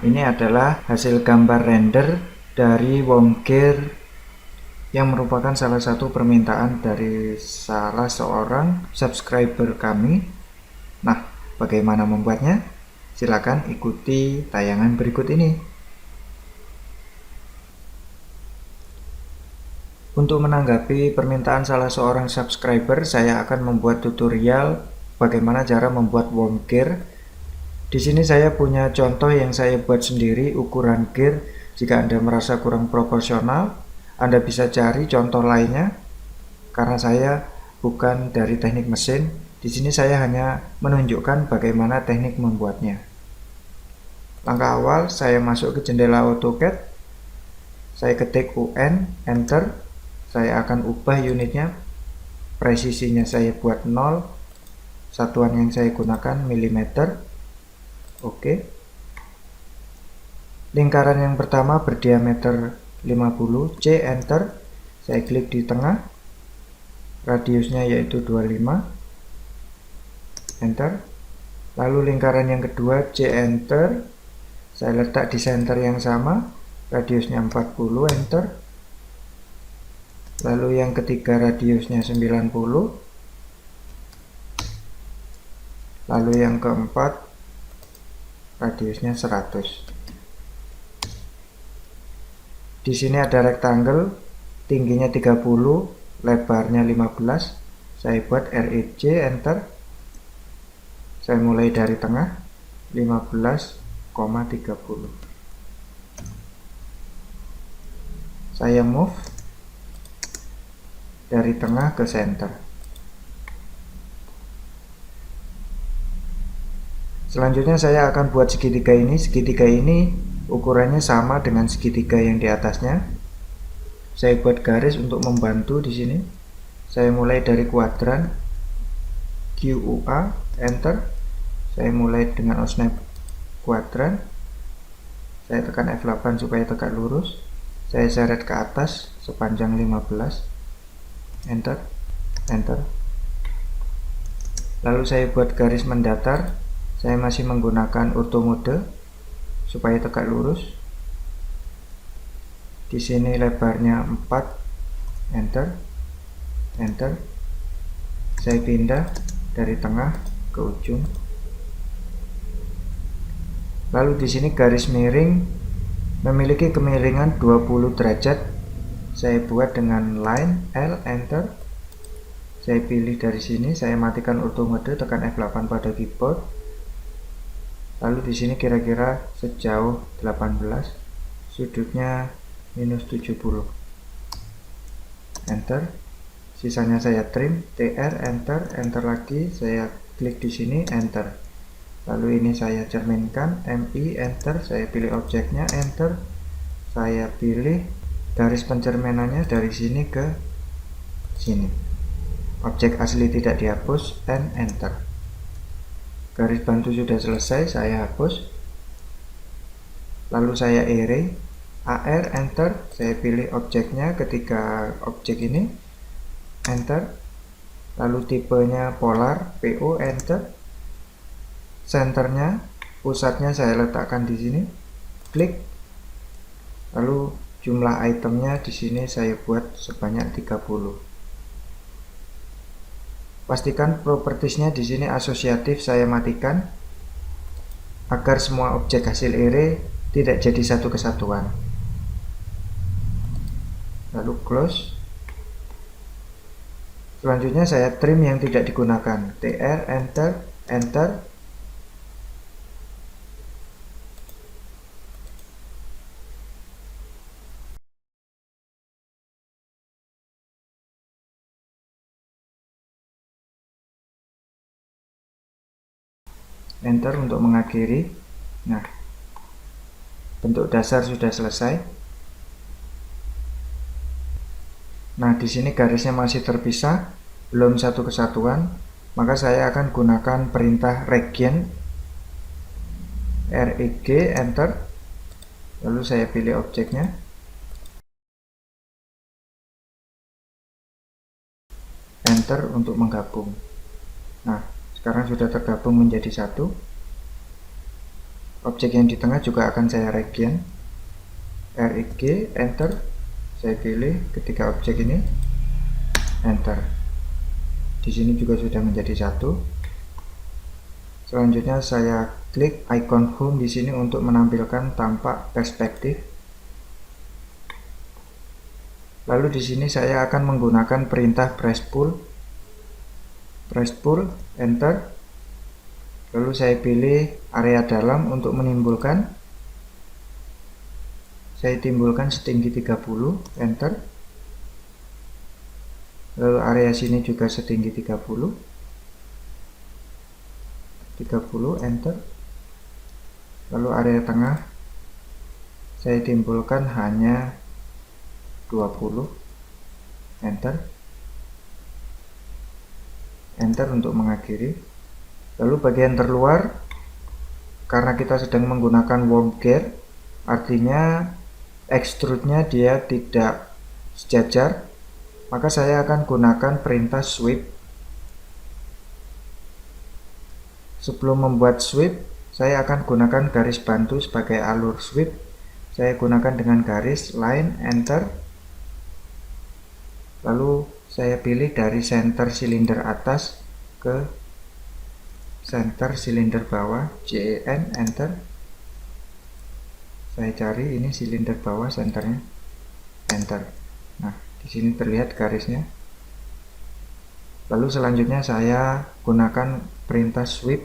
Ini adalah hasil gambar render dari WOMGear yang merupakan salah satu permintaan dari salah seorang subscriber kami. Nah, bagaimana membuatnya? Silakan ikuti tayangan berikut ini. Untuk menanggapi permintaan salah seorang subscriber, saya akan membuat tutorial bagaimana cara membuat WOMGear. Di sini saya punya contoh yang saya buat sendiri ukuran gear. Jika Anda merasa kurang proporsional, Anda bisa cari contoh lainnya. Karena saya bukan dari teknik mesin, di sini saya hanya menunjukkan bagaimana teknik membuatnya. Langkah awal, saya masuk ke jendela AutoCAD. Saya ketik UN, Enter. Saya akan ubah unitnya. Presisinya saya buat 0. Satuan yang saya gunakan milimeter. Oke. Lingkaran yang pertama berdiameter 50, C, Enter. Saya klik di tengah. Radiusnya yaitu 25. Enter. Lalu lingkaran yang kedua, C, Enter. Saya letak di center yang sama. Radiusnya 40, Enter. Lalu yang ketiga radiusnya 90. Lalu yang keempat radiusnya 100. Di sini ada rectangle, tingginya 30, lebarnya 15. Saya buat REC, Enter. Saya mulai dari tengah, 15,30. Saya move dari tengah ke center. Selanjutnya saya akan buat segitiga ini. Segitiga ini ukurannya sama dengan segitiga yang di atasnya. Saya buat garis untuk membantu di sini. Saya mulai dari kuadran, QUA, Enter. Saya mulai dengan osnap kuadran. Saya tekan F8 supaya tegak lurus. Saya seret ke atas sepanjang 15. Enter, Enter. Lalu saya buat garis mendatar. Saya masih menggunakan ortho mode supaya tegak lurus. Di sini lebarnya 4. Enter, Enter. Saya pindah dari tengah ke ujung. Lalu di sini garis miring memiliki kemiringan 20 derajat. Saya buat dengan line L, Enter. Saya pilih dari sini, saya matikan ortho mode, tekan F8 pada keyboard. Lalu di sini kira-kira sejauh 18, sudutnya minus 70. Enter. Sisanya saya trim, TR, Enter, Enter lagi. Saya klik di sini, Enter. Lalu ini saya cerminkan, MI, Enter. Saya pilih objeknya, Enter. Saya pilih garis pencerminannya dari sini ke sini. Objek asli tidak dihapus, and Enter. Garis bantu sudah selesai, saya hapus. Lalu saya array, AR, Enter. Saya pilih objeknya ketika objek ini, Enter. Lalu tipenya polar, PO, Enter. Centernya, pusatnya saya letakkan di sini, klik. Lalu jumlah itemnya di sini saya buat sebanyak 30. Pastikan propertiesnya di sini asosiatif saya matikan agar semua objek hasil array tidak jadi satu kesatuan. Lalu close. Selanjutnya saya trim yang tidak digunakan, TR, Enter, Enter. Enter untuk mengakhiri. Nah, bentuk dasar sudah selesai. Nah, di sini garisnya masih terpisah, belum satu kesatuan, maka saya akan gunakan perintah region, REG, Enter. Lalu saya pilih objeknya. Enter untuk menggabung. Nah, sekarang sudah tergabung menjadi satu. Objek yang di tengah juga akan saya regen. RIG, enter. Saya pilih ketiga objek ini, enter. Di sini juga sudah menjadi satu. Selanjutnya saya klik icon home di sini untuk menampilkan tampak perspektif. Lalu di sini saya akan menggunakan perintah press pull, enter. Lalu saya pilih area dalam untuk menimbulkan. Saya timbulkan setinggi 30, enter. Lalu area sini juga setinggi 30, enter. Lalu area tengah saya timbulkan hanya 20, enter. Enter untuk mengakhiri. Lalu bagian terluar, karena kita sedang menggunakan worm gear, artinya extrude-nya dia tidak sejajar, maka saya akan gunakan perintah sweep. Sebelum membuat sweep, saya akan gunakan garis bantu sebagai alur sweep. Saya gunakan dengan garis line, enter. Lalu saya pilih dari center silinder atas ke center silinder bawah, JEN, enter. Saya cari ini silinder bawah senternya, enter. Nah, di sini terlihat garisnya. Lalu selanjutnya saya gunakan perintah sweep,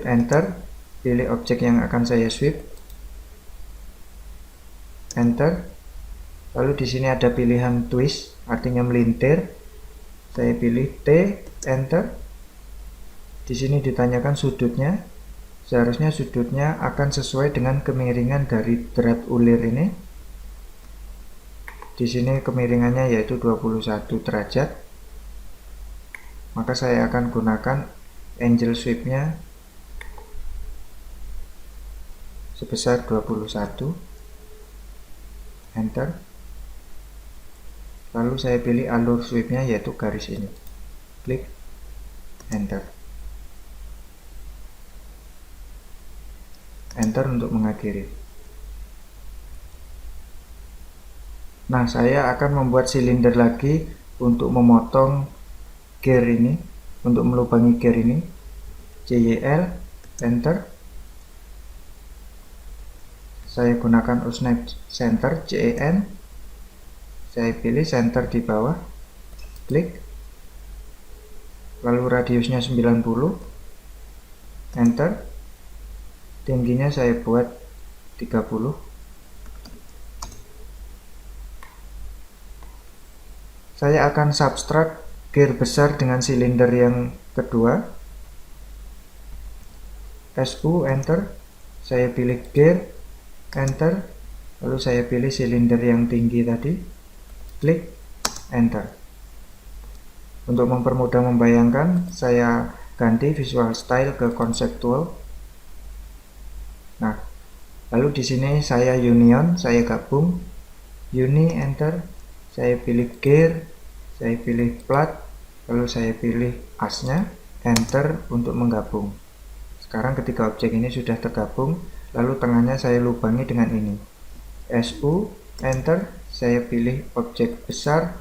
enter. Pilih objek yang akan saya sweep, enter. Lalu di sini ada pilihan twist, artinya melintir. Saya pilih T, enter. Di sini ditanyakan sudutnya. Seharusnya sudutnya akan sesuai dengan kemiringan dari drat ulir ini. Di sini kemiringannya yaitu 21 derajat. Maka saya akan gunakan angle sweep-nya sebesar 21, enter. Lalu saya pilih alur sweep-nya yaitu garis ini, klik, enter. Enter untuk mengakhiri. Nah, saya akan membuat silinder lagi untuk memotong gear ini, untuk melubangi gear ini. CYL, enter. Saya gunakan snap center, CEN. Saya pilih center di bawah, klik. Lalu radiusnya 90, enter. Tingginya saya buat 30. Saya akan subtract gear besar dengan silinder yang kedua. SU, enter. Saya pilih gear, enter. Lalu saya pilih silinder yang tinggi tadi, klik, enter. Untuk mempermudah membayangkan, saya ganti visual style ke conceptual. Nah, lalu di sini saya union, saya gabung, uni, enter. Saya pilih gear, saya pilih plat, lalu saya pilih asnya, enter untuk menggabung. Sekarang ketiga objek ini sudah tergabung, lalu tengahnya saya lubangi dengan ini. SU, enter. Saya pilih objek besar,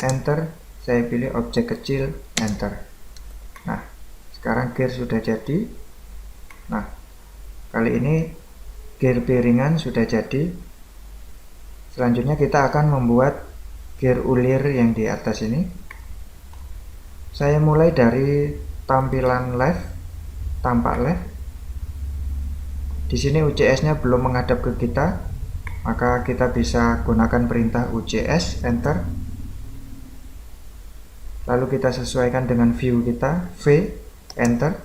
enter. Saya pilih objek kecil, enter. Nah, sekarang gear sudah jadi. Nah, kali ini gear piringan sudah jadi. Selanjutnya kita akan membuat gear ulir yang di atas ini. Saya mulai dari tampilan left, tampak left. Di sini UCS-nya belum menghadap ke kita, maka kita bisa gunakan perintah UCS, enter. Lalu kita sesuaikan dengan view kita, V, enter.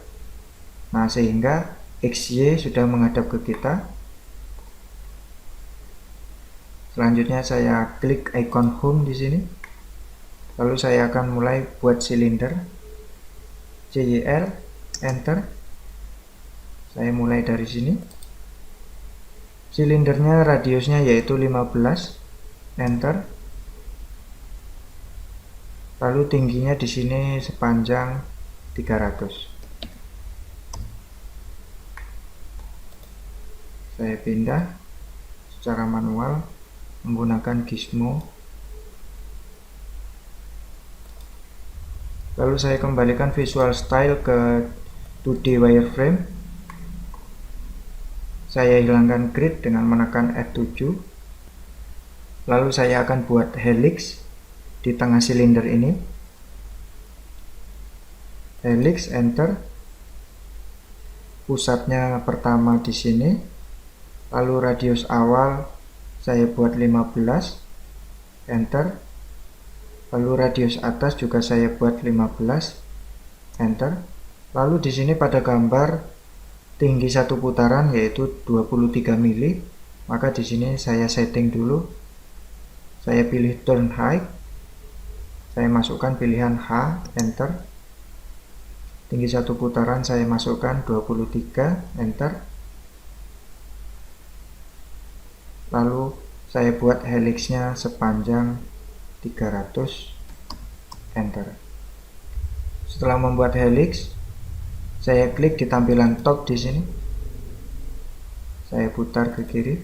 Nah, sehingga XY sudah menghadap ke kita. Selanjutnya saya klik icon home di sini. Lalu saya akan mulai buat silinder. CYL, enter. Saya mulai dari sini. Silindernya radiusnya yaitu 15, enter. Lalu tingginya di sini sepanjang 300. Saya pindah secara manual menggunakan gizmo. Lalu saya kembalikan visual style ke 2D wireframe. Saya hilangkan grid dengan menekan F7. Lalu saya akan buat helix di tengah silinder ini. Helix, enter. Pusatnya pertama di sini. Lalu radius awal saya buat 15. Enter. Lalu radius atas juga saya buat 15. Enter. Lalu di sini pada gambar tinggi satu putaran yaitu 23 mili. Maka di sini saya setting dulu. Saya pilih turn height. Saya masukkan pilihan H, enter. Tinggi satu putaran saya masukkan 23, enter. Lalu saya buat helixnya sepanjang 300, enter. Setelah membuat helix, saya klik di tampilan top di sini. Saya putar ke kiri.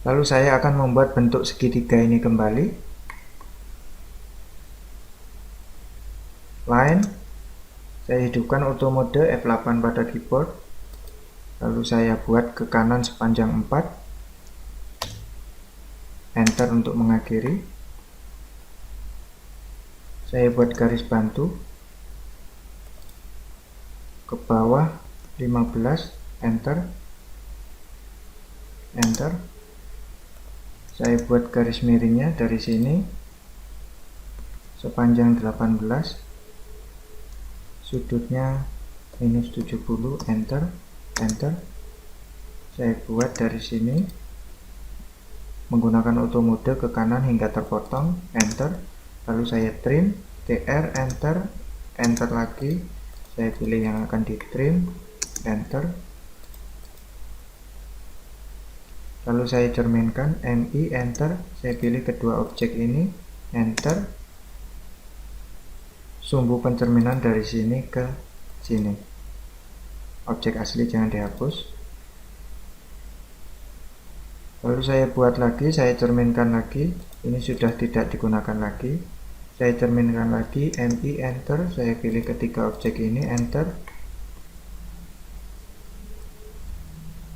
Lalu saya akan membuat bentuk segitiga ini kembali. Line, saya hidupkan auto mode F8 pada keyboard. Lalu saya buat ke kanan sepanjang 4. Enter untuk mengakhiri. Saya buat garis bantu ke bawah 15, enter. Enter. Saya buat garis miringnya dari sini sepanjang 18. Sudutnya minus 70, enter. Enter. Saya buat dari sini menggunakan auto mode ke kanan hingga terpotong, enter. Lalu saya trim, TR, enter. Enter lagi, saya pilih yang akan di trim, enter. Lalu saya cerminkan, MI, enter. Saya pilih kedua objek ini, enter. Sumbu pencerminan dari sini ke sini. Objek asli jangan dihapus. Lalu saya buat lagi, saya cerminkan lagi. Ini sudah tidak digunakan lagi. Saya cerminkan lagi, MI, enter. Saya pilih ketiga objek ini, enter.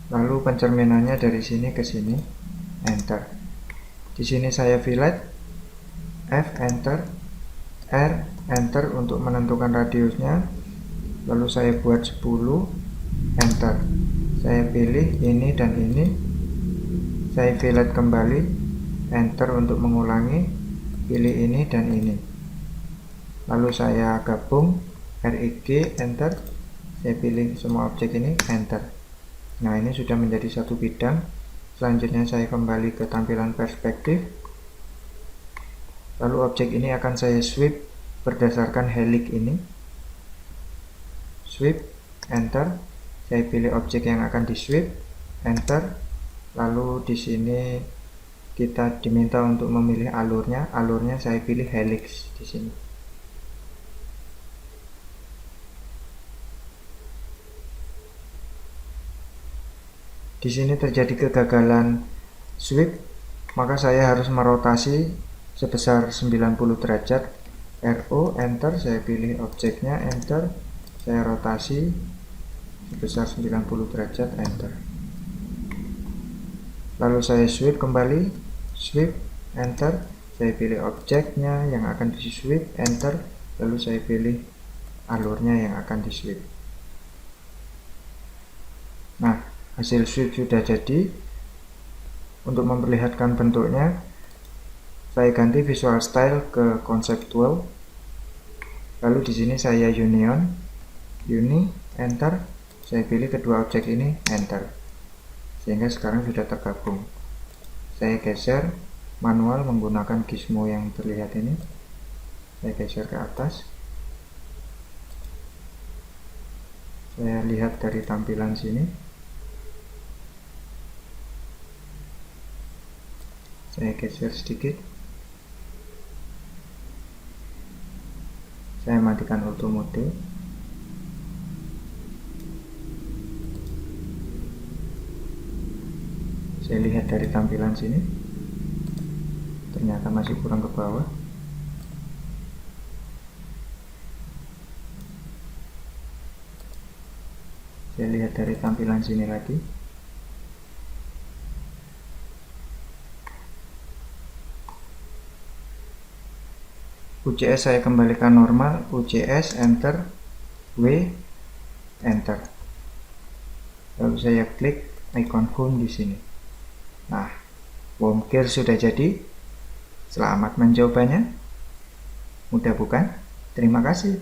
Lalu pencerminannya dari sini ke sini, enter. Di sini saya fillet, F, enter. R, enter untuk menentukan radiusnya. Lalu saya buat 10, enter. Saya pilih ini dan ini. Saya fillet kembali, enter untuk mengulangi, pilih ini dan ini. Lalu saya gabung, RIG, enter. Saya pilih semua objek ini, enter. Nah, ini sudah menjadi satu bidang. Selanjutnya saya kembali ke tampilan perspektif. Lalu objek ini akan saya sweep berdasarkan helix ini. Sweep, enter. Saya pilih objek yang akan di sweep, enter. Lalu di sini kita diminta untuk memilih alurnya. Alurnya saya pilih helix di sini. Di sini terjadi kegagalan sweep, maka saya harus merotasi sebesar 90 derajat. RO, enter. Saya pilih objeknya, enter. Saya rotasi sebesar 90 derajat, enter. Lalu saya sweep kembali, sweep, enter. Saya pilih objeknya yang akan di sweep, enter. Lalu saya pilih alurnya yang akan di sweep. Nah, hasil sweep sudah jadi. Untuk memperlihatkan bentuknya, saya ganti visual style ke conceptual. Lalu di sini saya union, uni, enter. Saya pilih kedua objek ini, enter. Sehingga sekarang sudah tergabung. Saya geser manual menggunakan gizmo yang terlihat ini. Saya geser ke atas. Saya lihat dari tampilan sini. Saya geser sedikit. Saya matikan auto mode. Saya lihat dari tampilan sini, ternyata masih kurang ke bawah. Saya lihat dari tampilan sini lagi. UCS saya kembalikan normal, UCS enter, W enter. Lalu saya klik icon home di sini. Nah, WOMGEAR sudah jadi. Selamat mencobanya. Mudah bukan? Terima kasih.